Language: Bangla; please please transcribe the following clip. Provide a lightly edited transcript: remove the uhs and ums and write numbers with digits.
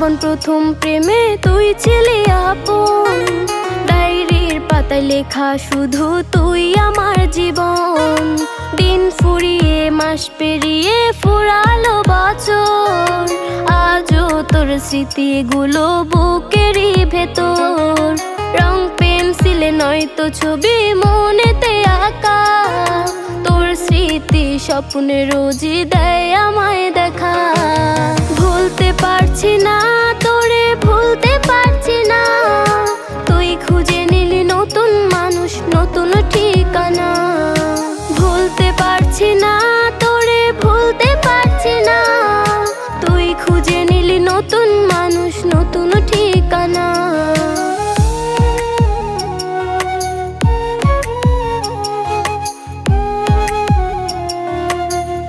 জীবন প্রথম প্রেমে তুই ছিলি আপন, ডায়েরির পাতায় লেখা শুধু তুই আমার জীবন। দিন ফুরিয়ে মাস পেরিয়ে ফুরালো বছর, আজও তোর স্মৃতিগুলো বুকেরই ভেতর। রং পেন্সিলে নয়তো ছবি মনেতে আঁকা, তোর স্মৃতি স্বপ্নে রোজই দেয় আমায় দেখা। ভুলতে পারছি না তোরে, ভুলতে পারছি না, তুই খুঁজে নিলি নতুন মানুষ, নতুন ঠিকানা। ভুলতে পারছি না